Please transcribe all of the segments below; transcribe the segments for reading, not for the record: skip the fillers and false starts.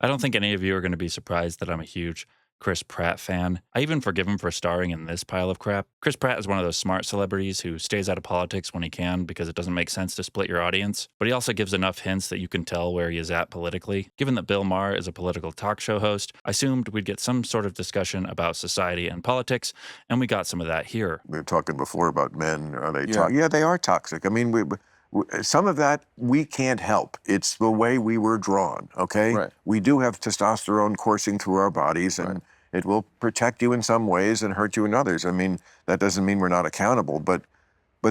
I don't think any of you are going to be surprised that I'm a huge Chris Pratt fan. I even forgive him for starring in this pile of crap. Chris Pratt is one of those smart celebrities who stays out of politics when he can because it doesn't make sense to split your audience, but he also gives enough hints that you can tell where he is at politically. Given that Bill Maher is a political talk show host, I assumed we'd get some sort of discussion about society and politics, and we got some of that here. We were talking before about men. Are they Yeah. Yeah, they are toxic. I mean, some of that we can't help. It's the way we were drawn, okay? Right. We do have testosterone coursing through our bodies, and Right. it will protect you in some ways and hurt you in others. I mean, that doesn't mean we're not accountable, but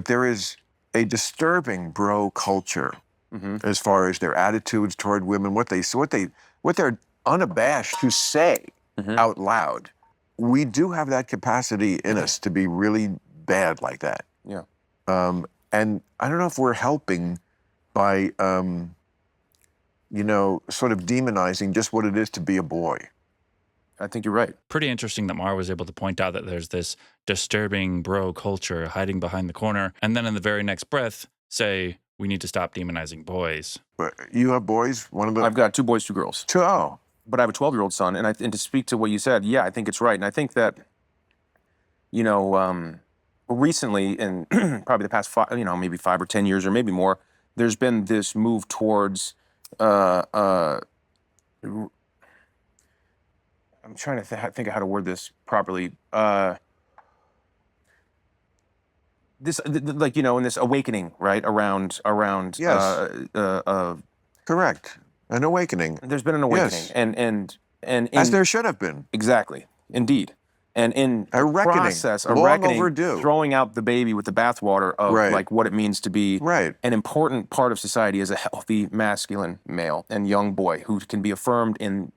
there is a disturbing bro culture as far as their attitudes toward women, what they're unabashed to say out loud. We do have that capacity in us to be really bad like that. Yeah. And I don't know if we're helping by, sort of demonizing just what it is to be a boy. I think you're right. Pretty interesting that Maher was able to point out that there's this disturbing bro culture hiding behind the corner, and then in the very next breath say, we need to stop demonizing boys. But you have boys? One of the I've got 2 boys, 2 girls. Oh. But I have a 12-year-old son, and to speak to what you said, yeah, I think it's right. And I think that, recently, in probably the past maybe 5 or 10 years or maybe more, there's been this move towards, I'm trying to think of how to word this properly. In this awakening, right, around Yes. Correct. An awakening. there's been an awakening, Yes. and As there should have been. exactly, indead. And in A the reckoning. process, a Long reckoning, overdue. throwing out the baby with the bathwater of Right. like what it means to be Right. an important part of society as a healthy masculine male and young boy who can be affirmed in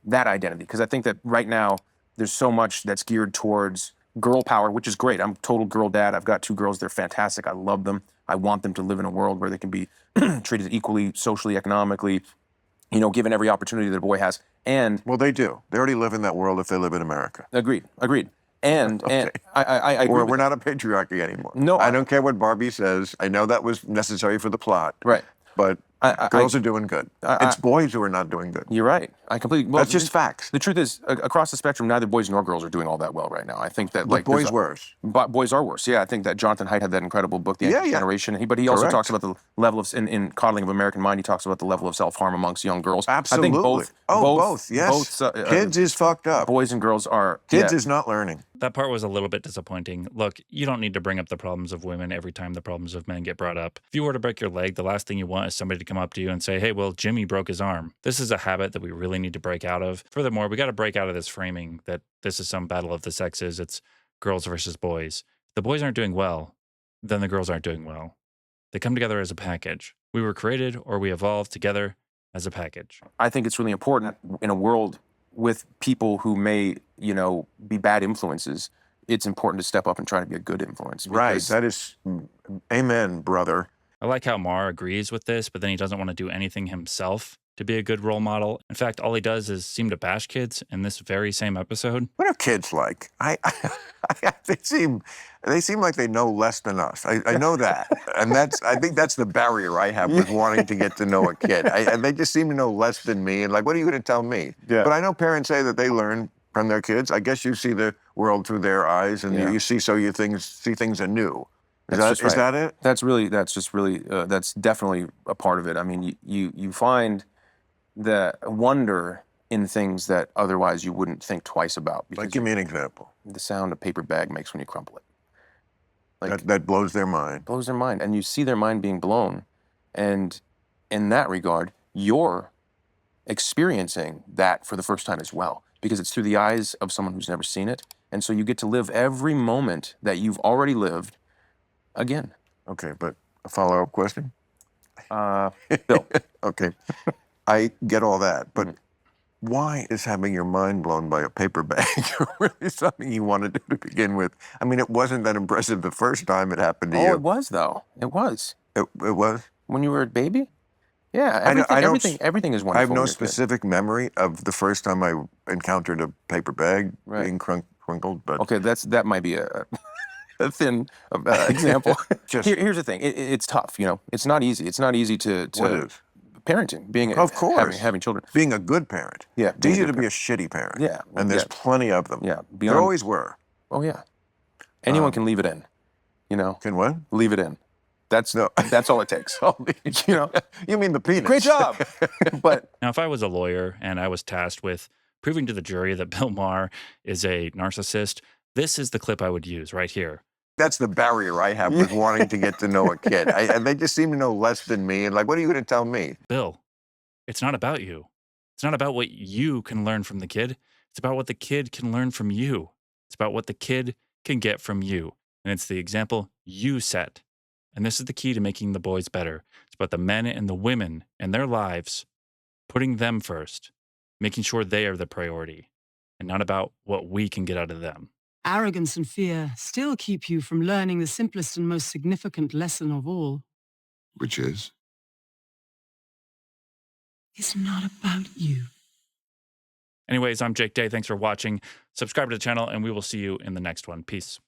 that identity. Because I think that right now there's so much that's geared towards girl power, which is great. I'm a total girl dad. I've got 2 girls. They're fantastic. I love them. I want them to live in a world where they can be treated equally, socially, economically, given every opportunity that a boy has. And Well, they do. They already live in that world if they live in America. agreed. And I agree. We're with- not a patriarchy anymore. No, I don't care what Barbie says. I know that was necessary for the plot. Right. But girls are doing good. It's boys who are not doing good. You're right. I completely. Well, That's just facts. The truth is, across the spectrum, neither boys nor girls are doing all that well right now. I think that But boys worse. But boys are worse. Yeah, I think that Jonathan Haidt had that incredible book, The Yeah, Anxious yeah. Generation. But he also Correct. talks about the level of in Coddling of American Mind. He talks about the level of self-harm amongst young girls. Absolutely. I think both. Both. Yes. Both. Kids is fucked up. Boys and girls are. Kids yeah. is not learning. That part was a little bit disappointing. Look, you don't need to bring up the problems of women every time the problems of men get brought up. If you were to break your leg, the last thing you want is somebody to come up to you and say, hey, well, Jimmy broke his arm. This is a habit that we really need to break out of. Furthermore, we got to break out of this framing that this is some battle of the sexes. It's girls versus boys. If the boys aren't doing well, then the girls aren't doing well. They come together as a package. We were created or we evolved together as a package. I think it's really important in a world with people who may, be bad influences. It's important to step up and try to be a good influence. Right. because- That is, amen, brother. I like how Maher agrees with this, but then he doesn't want to do anything himself to be a good role model. In fact, all he does is seem to bash kids in this very same episode. What are kids like? They seem like they know less than us. I know that, and I think that's the barrier I have with wanting to get to know a kid. And they just seem to know less than me, and like, what are you going to tell me? Yeah. But I know parents say that they learn from their kids. I guess you see the world through their eyes, and Yeah. you see things anew. Is That's just that right. it? That's definitely a part of it. I mean, you find the wonder in things that otherwise you wouldn't think twice about. Like, give me an example. The sound a paper bag makes when you crumple it. Like, That blows their mind. blows their mind, and you see their mind being blown, and in that regard, you're experiencing that for the first time as well, because it's through the eyes of someone who's never seen it, and so you get to live every moment that you've already lived again. Okay, but a follow-up question? Bill. Okay. I get all that, but why is having your mind blown by a paper bag really something you want to do to begin with? I mean, it wasn't that impressive the first time it happened to Oh, you. it was though. It was It was? when you were a baby. Yeah, I don't- everything is wonderful. I have when no you're a kid. specific memory of the first time I encountered a paper bag Right. being crinkled, but Okay, that might be a thin example. Just- Here's the thing. It's tough. It's not easy. It's not easy to what is? parenting, being Of course. having children. Being a good parent. Yeah, It's being a easier good to be a shitty parent. Yeah, And there's yeah. plenty of them. Yeah, There beyond. always were. Oh yeah, anyone can leave it in. You know, Can what? leave it in. That's No. that's all it takes. You know, You mean the penis. great job. But Now, if I was a lawyer and I was tasked with proving to the jury that Bill Maher is a narcissist, this is the clip I would use right here. That's the barrier I have with wanting to get to know a kid. And they just seem to know less than me. And like, what are you going to tell me? Bill, it's not about you. It's not about what you can learn from the kid. It's about what the kid can learn from you. It's about what the kid can get from you. And it's the example you set. And this is the key to making the boys better. It's about the men and the women and their lives, putting them first, making sure they are the priority, and not about what we can get out of them. Arrogance and fear still keep you from learning the simplest and most significant lesson of all. Which is? It's not about you. Anyways, I'm Jake Day. Thanks for watching. Subscribe to the channel, and we will see you in the next one. Peace.